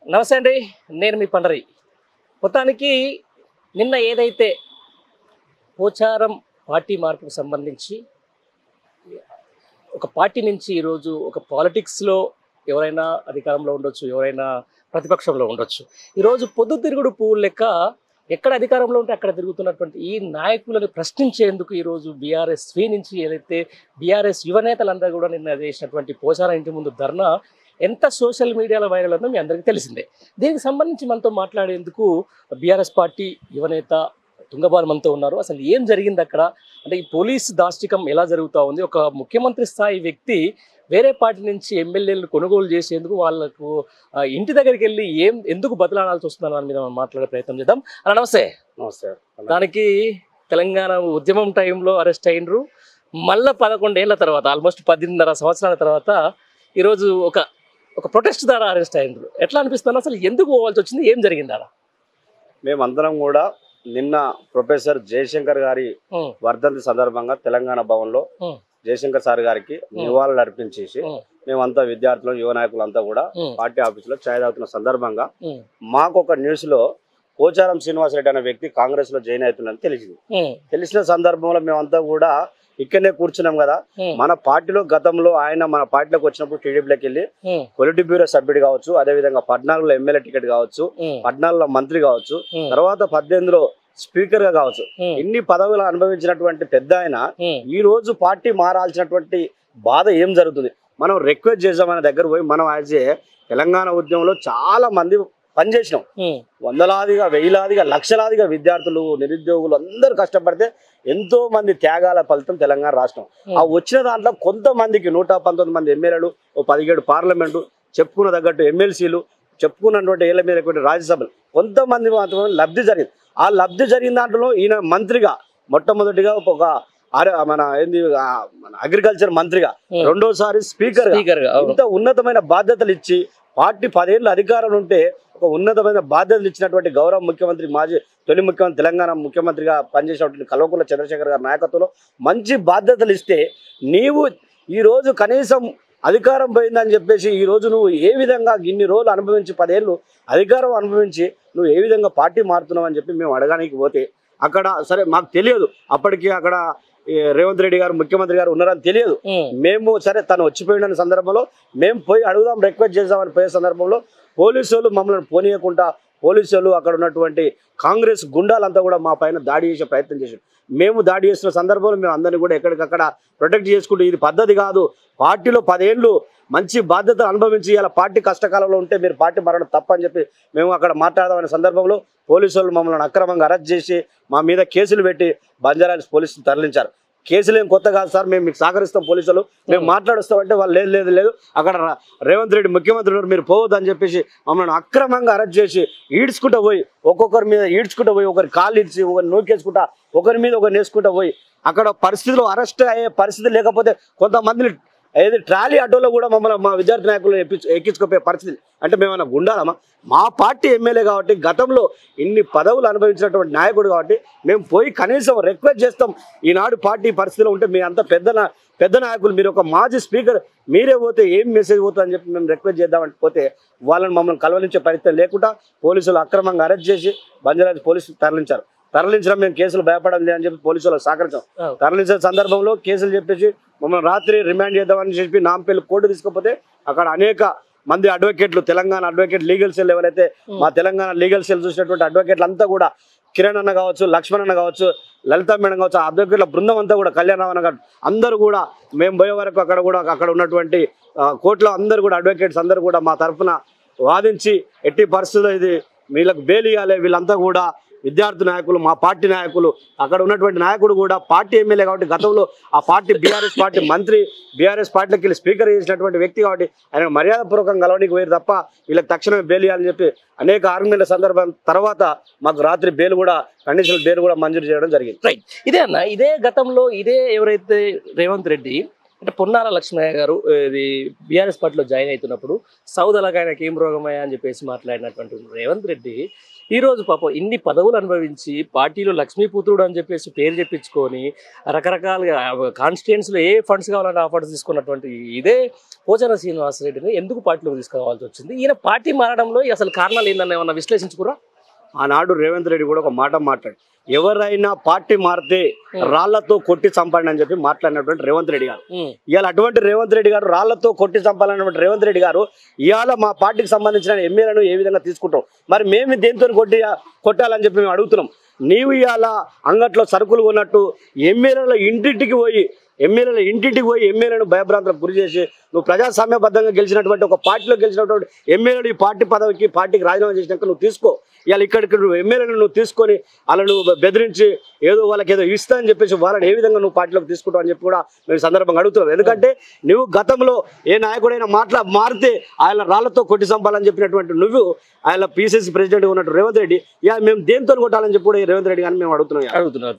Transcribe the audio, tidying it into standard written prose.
నమస్తే అండి. నేను మీ పండరి. మొత్తానికి నిన్న ఏదైతే పోచారం పార్టీ మార్పుకు సంబంధించి ఒక పార్టీ నుంచి ఈరోజు ఒక పాలిటిక్స్లో ఎవరైనా అధికారంలో ఉండొచ్చు, ఎవరైనా ప్రతిపక్షంలో ఉండొచ్చు. ఈరోజు పొద్దుతిరుగుడు పువ్వులు లెక్క ఎక్కడ అధికారంలో ఉంటే అక్కడ తిరుగుతున్నటువంటి ఈ నాయకులను ప్రశ్నించేందుకు ఈరోజు బీఆర్ఎస్ నుంచి ఏదైతే బీఆర్ఎస్ యువనేతలందరూ కూడా నిన్న చేసినటువంటి పోచారం ఇంటి ముందు ధర్నా ఎంత సోషల్ మీడియాలో వైరల్ ఉందో మీ అందరికీ తెలిసిందే. దీనికి సంబంధించి మనతో మాట్లాడేందుకు బీఆర్ఎస్ పార్టీ యువనేత తుంగబాల్ మనతో ఉన్నారు. అసలు ఏం జరిగింది అక్కడ, అంటే ఈ పోలీసు దాష్టికం ఎలా జరుగుతూ ఉంది, ఒక ముఖ్యమంత్రి స్థాయి వ్యక్తి వేరే పార్టీ నుంచి ఎమ్మెల్యేలను కొనుగోలు చేసేందుకు వాళ్ళకు ఇంటి దగ్గరికి వెళ్ళి ఎందుకు బదలాడాల్సి వస్తుందని దాని మీద మనం మాట్లాడే ప్రయత్నం చేద్దాం. అలా నమస్తే. నమస్తే. దానికి తెలంగాణ ఉద్యమం టైంలో అరెస్ట్ అయినరు, మళ్ళీ 11 ఏళ్ల తర్వాత ఆల్మోస్ట్ 10.5 సంవత్సరాల తర్వాత ఈరోజు ఒక ప్రొటెస్ట్ ద్వారా అరెస్ట్ అయినరు. ఎట్లా అనిపిస్తుంది, అసలు ఎందుకు పోవాల్సి వచ్చింది, ఏం జరిగింది అలా? మేమందరం కూడా నిన్న ప్రొఫెసర్ జయశంకర్ గారి వర్ధంతి సందర్భంగా తెలంగాణ భవన్లో జయశంకర్ సార్ గారికి నివాళులు అర్పించేసి మేమంతా విద్యార్థులు యువ నాయకులు అంతా కూడా పార్టీ ఆఫీసులో ఛాయ్ తాగుతున్న సందర్భంగా మాకు ఒక న్యూస్ లో పోచారం శ్రీనివాసరెడ్డి అనే వ్యక్తి కాంగ్రెస్ లో జాయిన్ అవుతుందని తెలిసింది. తెలిసిన సందర్భంలో మేమంతా కూడా ఇక్కడనే కూర్చున్నాం కదా. మన పార్టీలో గతంలో ఆయన మన పార్టీలోకి వచ్చినప్పుడు టీడీపీలోకి వెళ్ళి పొలిటిక్ బ్యూరో సభ్యుడు కావచ్చు, అదే విధంగా 14లో ఎమ్మెల్యే టికెట్ కావచ్చు, 14లో మంత్రి కావచ్చు, తర్వాత 18లో స్పీకర్ గా కావచ్చు, ఇన్ని పదవులు అనుభవించినటువంటి పెద్ద ఆయన ఈ రోజు పార్టీ మారాల్సినటువంటి బాధ ఏం జరుగుతుంది? మనం రిక్వెస్ట్ చేసామనే దగ్గర పోయి మనం యాజ్ ఏ తెలంగాణ ఉద్యమంలో చాలా మంది పనిచేసినాం. వందలాదిగా, వేలాదిగా, లక్షలాదిగా విద్యార్థులు, నిరుద్యోగులు అందరూ కష్టపడితే ఎంతో మంది త్యాగాల ఫలితం తెలంగాణ రాష్ట్రం. ఆ వచ్చిన దాంట్లో కొంతమందికి 119 మంది ఎమ్మెల్యేలు, 17 పార్లమెంటు, చెప్పుకున్న తగ్గట్టు ఎమ్మెల్సీలు, చెప్పుకున్నటువంటి ఏళ్ల మీద రాజ్యసభలు, కొంతమంది మాత్రమే లబ్ధి జరిగింది. ఆ లబ్ధి జరిగిన దాంట్లో ఈయన మంత్రిగా మొట్టమొదటిగా ఒక మన అగ్రికల్చర్ మంత్రిగా, రెండోసారి స్పీకర్ గా ఇంత ఉన్నతమైన బాధ్యతలు ఇచ్చి పార్టీ 10 ఏళ్ళు అధికారం ఉంటే ఒక ఉన్నతమైన బాధ్యతలు ఇచ్చినటువంటి గౌరవ ముఖ్యమంత్రి, తొలి ముఖ్యమంత్రి, తెలంగాణ ముఖ్యమంత్రిగా పనిచేసినటువంటి కల్వకుంట్ల చంద్రశేఖర్ గారి నాయకత్వంలో మంచి బాధ్యతలు ఇస్తే నీవు ఈ రోజు కనీసం అధికారం పోయిందని చెప్పేసి ఈ రోజు నువ్వు ఏ విధంగా ఇన్ని రోజులు అనుభవించి 10 ఏళ్ళు అధికారం అనుభవించి నువ్వు ఏ విధంగా పార్టీ మారుతున్నావు అని చెప్పి మేము అడగడానికి పోతే అక్కడ సరే మాకు తెలియదు, అప్పటికి అక్కడ రేవంత్ రెడ్డి గారు ముఖ్యమంత్రి గారు ఉన్నారని తెలియదు. మేము సరే తను వచ్చిపోయిన సందర్భంలో మేము పోయి అడుగుదాం, రిక్వెస్ట్ చేద్దామని పోయే సందర్భంలో పోలీసు వాళ్ళు మమ్మల్ని పోనీయకుండా, పోలీసు వాళ్ళు అక్కడ ఉన్నటువంటి కాంగ్రెస్ గుండాలంతా కూడా మా పైన దాడి చేసే ప్రయత్నం చేశారు. మేము దాడి చేస్తున్న సందర్భంలో మేము అందరినీ కూడా ఎక్కడికక్కడ ప్రొటెక్ట్ చేసుకుంటూ ఇది పద్ధతి కాదు, పార్టీలో 10 ఏళ్ళు మంచి బాధ్యత అనుభవించి ఇలా పార్టీ కష్టకాలంలో ఉంటే మీరు పార్టీ మరణం తప్పని చెప్పి మేము అక్కడ మాట్లాడదామనే సందర్భంలో పోలీసు వాళ్ళు మమ్మల్ని అక్రమంగా అరెస్ట్ చేసి మా మీద కేసులు పెట్టి బంజారాహిల్స్ పోలీసులు తరలించారు. కేసులు ఏం కొత్త కాదు సార్, మేము మీకు సహకరిస్తాం, పోలీసులు మేము మాట్లాడుస్తామంటే వాళ్ళు లేదు అక్కడ రేవంత్ రెడ్డి ముఖ్యమంత్రి మీరు పోవద్దని చెప్పేసి మమ్మల్ని అక్రమంగా అరెస్ట్ చేసి ఈడ్చుకుంటూ పోయి ఒక్కొక్కరి మీద ఈడ్చుకుంటూ పోయి ఒకరి కాళ్ళు ఇచ్చి ఒకరిని నూకేసుకుంటా ఒకరి మీద ఒకరిని వేసుకుంటూ పోయి అక్కడ పరిస్థితులు అరెస్ట్ అయ్యే పరిస్థితి లేకపోతే కొంతమందిని ఏది ట్రాలీ ఆటోలో కూడా మమ్మల్ని మా విద్యార్థి నాయకులు ఎక్కించుకోపోయే పరిస్థితి. అంటే మేమన్నా గుండాలమా? మా పార్టీ ఎమ్మెల్యే కాబట్టి గతంలో ఇన్ని పదవులు అనుభవించినటువంటి నాయకుడు కాబట్టి మేము పోయి కనీసం రిక్వెస్ట్ చేస్తాం, ఈనాడు పార్టీ పరిస్థితిలో ఉంటే మీ అంత పెద్ద నాయకులు, మీరు ఒక మాజీ స్పీకర్ మీరే పోతే ఏం మెసేజ్ పోతుంది అని చెప్పి మేము రిక్వెస్ట్ చేద్దామని పోతే వాళ్ళని మమ్మల్ని కలవలించే పరిస్థితి లేకుండా పోలీసులు అక్రమంగా అరెస్ట్ చేసి బంజారాహిల్స్ పోలీసులు తరలించడం మేము కేసులు భయపడం లేదని చెప్పి పోలీసులు సహకరించాం. తరలించే సందర్భంలో కేసులు చెప్పేసి మమ్మల్ని రాత్రి రిమాండ్ చేద్దామని చెప్పి నాంపల్లి కోర్టు తీసుకపోతే అక్కడ అనేక మంది అడ్వకేట్లు, తెలంగాణ అడ్వకేట్ లీగల్ సెల్ ఎవరైతే మా తెలంగాణ లీగల్ సెల్ చూసినటువంటి అడ్వకేట్లు అంతా కూడా, కిరణ్ అన్న కావచ్చు, లక్ష్మణ్ అన్న కావచ్చు, లలిత మేడం కావచ్చు, అడ్వకేట్ల బృందం అంతా కూడా, కళ్యాణరావు అన్న గారు అందరూ కూడా మేము పోయే వరకు అక్కడ ఉన్నటువంటి కోర్టులో అందరూ కూడా అడ్వకేట్స్ అందరూ కూడా మా తరఫున వాదించి ఎట్టి పరిస్థితుల్లో ఇది వీళ్ళకి బెయిల్ ఇవ్వాలి, వీళ్ళంతా కూడా విద్యార్థి నాయకులు, మా పార్టీ నాయకులు, అక్కడ ఉన్నటువంటి నాయకుడు కూడా పార్టీ ఎమ్మెల్యే కాబట్టి గతంలో ఆ పార్టీ బీఆర్ఎస్ పార్టీ మంత్రి, బీఆర్ఎస్ పార్టీలోకి వెళ్ళి స్పీకర్ చేసినటువంటి వ్యక్తి కాబట్టి ఆయన మర్యాదపూర్వకంగా కలవడానికి పోయారు తప్ప వీళ్ళకి తక్షణమే బెయిల్ ఇవ్వాలని చెప్పి అనేక ఆర్గ్యుమెంట్ల సందర్భం తర్వాత మాకు రాత్రి బెయిల్ కూడా, కండిషనల్ బెయిల్ కూడా మంజూరు చేయడం జరిగింది. రైట్, ఇదే అన్న, ఇదే గతంలో ఎవరైతే రేవంత్ రెడ్డి అంటే పొన్నాల లక్ష్మయ్య గారు ఇది బీఆర్ఎస్ పార్టీలో జాయిన్ అవుతున్నప్పుడు సౌదలకు ఆయనకి ఏం రోగమయ్యా అని చెప్పేసి మాట్లాడినటువంటి రేవంత్ రెడ్డి ఈ రోజు పాపం ఇన్ని పదవులు అనుభవించి పార్టీలో లక్ష్మీపుత్రుడు అని చెప్పేసి పేరు చెప్పించుకొని రకరకాలుగా కాన్స్టిట్యుయెన్సీలో ఏ ఫండ్స్ కావాలంటే ఆ ఫండ్స్ తీసుకున్నటువంటి ఇదే పోచారం శ్రీనివాసరెడ్డిని ఎందుకు పార్టీలోకి తీసుకురావాల్సి వచ్చింది? ఈయన పార్టీ మారడంలో అసలు కారణాలు ఏందన్న ఏమన్నా విశ్లేషించుకురా? ఆనాడు రేవంత్ రెడ్డి కూడా ఒక మాట మాట్లాడు, ఎవరైనా పార్టీ మారితే రాళ్లతో కొట్టి చంపండి అని చెప్పి మాట్లాడినటువంటి రేవంత్ రెడ్డి గారు. ఇవాళ అటువంటి రేవంత్ రెడ్డి గారు రాళ్లతో కొట్టి చంపాలన్నటువంటి రేవంత్ రెడ్డి గారు ఇవాళ మా పార్టీకి సంబంధించిన ఎమ్మెల్యేలను ఏ విధంగా తీసుకుంటాం, మరి మేము దేంతో కొట్టాలని చెప్పి మేము అడుగుతున్నాం. నీవు ఇవాళ అంగట్లో సరుకులు కొన్నట్టు ఎమ్మెల్యేల ఇంటింటికి పోయి ఎమ్మెల్యేలను భయభ్రాంతులకు గురి చేసి నువ్వు ప్రజాస్వామ్యబద్ధంగా గెలిచినటువంటి ఒక పార్టీలో గెలిచినటువంటి ఎమ్మెల్యేలు ఈ పార్టీ పదవికి పార్టీకి రాజీనామా చేసినాక నువ్వు తీసుకో. ఇవాళ ఇక్కడికి నువ్వు ఎమ్మెల్యేలను నువ్వు తీసుకొని అలా నువ్వు బెదిరించి ఏదో వాళ్ళకి ఏదో ఇస్తా అని చెప్పేసి వాళ్ళని ఏ విధంగా నువ్వు పార్టీలోకి తీసుకుంటావు అని చెప్పి కూడా మేము సందర్భంగా అడుగుతున్నాం. ఎందుకంటే నువ్వు గతంలో ఏ నాయకుడైనా మారితే ఆయన రాళ్లతో కొట్టి చంపాలని చెప్పినటువంటి నువ్వు ఆయన PCC ప్రెసిడెంట్ ఉన్నట్టు రేవంత్ రెడ్డి మేము దేంతో కొట్టాలని చెప్పి కూడా రేవంత్ రెడ్డి గారిని మేము అడుగుతున్నాం.